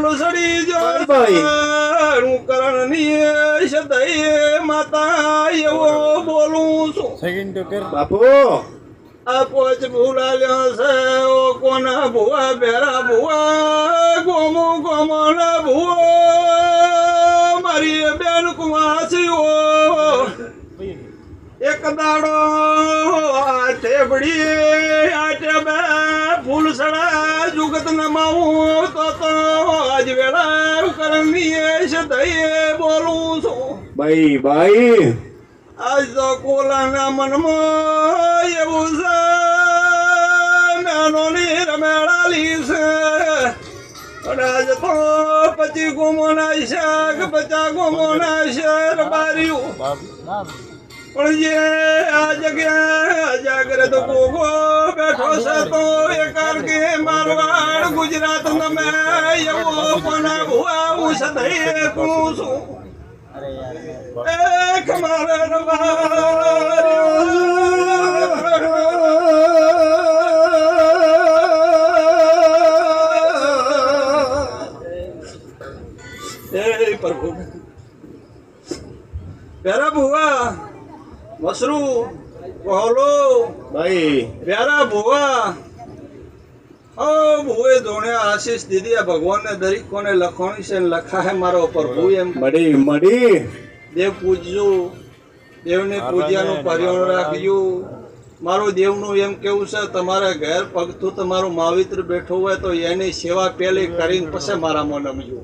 ફૂલ સડી જો હું કરણની સદય માતા એવો બોલું છું બાપુ આ પોચ ભૂલાલ્યો છે ઓ કોના ભુવા બેરા ભુવા ગોમો ગોમોના ભુવા મારી બેન કુવાસીઓ એક દાડો ઠેબડી આટે બે ફૂલ સડા જુગત નમાવું તો આજ વેળા કરણી સદય બોલું છું ભાઈ આજ તો કોલાના મનમાં એવું છે નાનોની રમેળાલી છે અને આજ તો 25 ગોમોના શાક 50 ગોમોના શેર બાર્યું પણ જે આ જગ્યા જાગ્રત ગોગો બેઠો છે તો એકાર કે મારવાડ ગુજરાત નમે એવો કોના ભુવા હું સદય કહું છું એક મારા એ પ્રભુ પ્યારા ભુવા મસરૂ કોહલો ભાઈ પ્યારા ભુવા ઓ ભુએ ધોણે આશીષ દીધી આ ભગવાનને દરેક કોને લખવાની છે લખા હે મારો પ્રભુ એમ મડી દેવ પૂજજો દેવને પૂજ્યાનું પર્યાવરણ રાખજો મારું દેવનું એમ કેવું છે તમારા ઘેર પગથું તમારું માવિત્ર બેઠું હોય તો એની સેવા પહેલી કરીને પછી મારામાં નમજો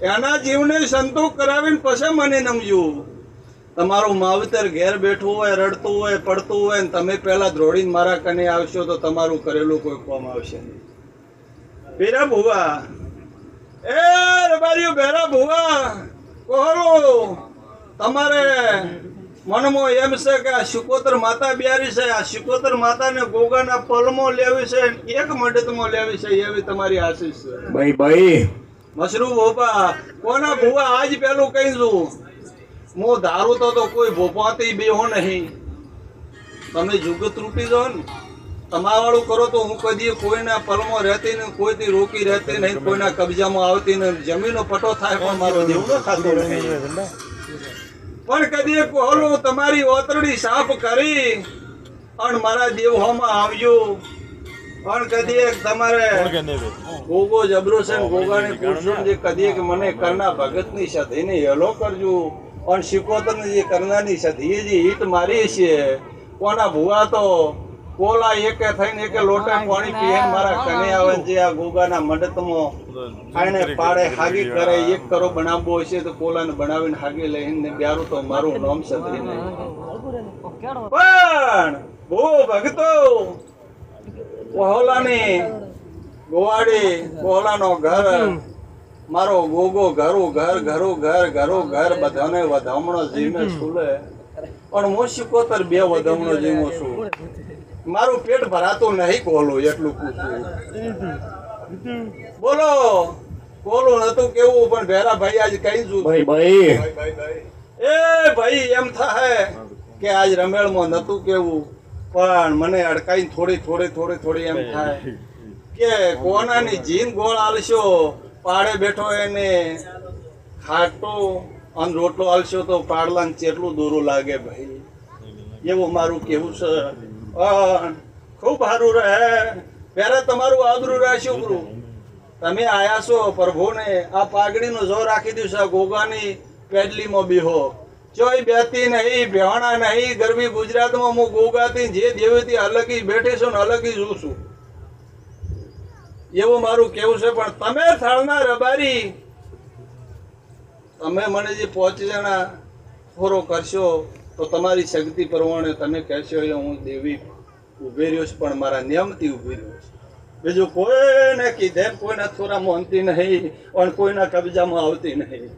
એના જીવને સંતોષ કરાવીને પછી મને નમજો તમારું માવતર ઘેર બેઠું હોય રડતું હોય પડતું હોય ને તમે પહેલા દોડીને મારા કને આવશો તો તમારું કરેલું કોઈ કામ આવશે નહીં બેરા ભુવા એ રબારીઓ બેરા ભુવા કોહરો તમારે મનમાં એમ છે કે આ શુકોતર માતા બિયારી છે આ શુકોતર માતાને ગોગાના પલમાં લેવી છે એક મંડતમાં લેવી છે એવી તમારી આશીષ છે ભાઈ મશરૂ ભોપા કોના ભુવા આજ પેલું કહી દઉં હું ધારું તો કોઈ ભોપાતી બેહો નહીં તમે જુગત તૂટી જાઓ ને તમાવાળું કરો તો હું કદી કોઈના પલમાં રહેતી ને કોઈથી રોકી રહેતી નહીં કોઈના કબજામાં આવતી ને જમીનો પટો થાય પણ મારો દેવ ન ખાતો નહીં પણ કદી કોહલું તમારી ઓતરડી સાફ કરી અને મારા દેવહોમાં આવજો પણ કદી તમારે ગોગો જબરો છે ગોગાને પૂછશું જે કદી કે મને કરના ભગતની સધીને હેલો કરજો અને શિકોતરની જે કરનારની સધી જે હીટ મારી છે કોના ભુવા તો કોલા એકે થઈને એકે લોટા પાણી પીએ મારા કને આવે જે આ ગોગાના મંડતમાં ખાઈને પાડે હાગી કરે એક કરો બનાવવો હશે તો કોલાને બનાવીને હાગી લઈને બ્યારું તો મારું નામ સધી નહીં પણ બહુ ભગતો કોહલાની ગોવાડી કોહલાનો ઘર મારો ગોગો ઘરું ઘર બધાને વધામણો જીમે સુલે પણ હું શિકોતર બે વધામણો જીમો છું મારું પેટ ભરાતું નહીં કોલું એટલું પૂછું બોલો કોલું નતું કેવું પણ ભેરા ભાઈ આજ કઈ છું ભાઈ એ ભાઈ એમ થાય કે આજ રમેળમાં નતું કેવું પણ મને અડકાઈ થોડી એમ થાય કે કોનાની જીન ગોળ આલશો પાડે બેઠો એને ખાટો અને રોટલો આલશો તો પાડલાને ચેટલું દૂરું લાગે ભાઈ એવું મારું કેવું છે ખૂબ સારું રહે પહેલા તમારું આદરું રાખ્યું ગુરુ તમે આયા છો પ્રભુને આ પાઘડીનો જોર રાખી દીધું છે ગોગાની પેડલીમાં બીહો ચોય બેતી નહીં બેહણા નહીં ગરમી ગુજરાતમાં હું ગોગાથી જે દેવીથી અલગી બેઠી છું ને અલગી જોઉં છું એવું મારું કેવું છે પણ તમે થાળના રબારી તમે મને જે 5 જણા થોરો કરશો તો તમારી શક્તિ પ્રમાણે તમે કહેશો એ હું દેવી ઉભી રહ્યો છું પણ મારા નિયમથી ઉભી રહ્યો છું બીજું કોઈને કીધે કોઈના થોરામાં અનતી નહીં અને કોઈના કબજામાં આવતી નહીં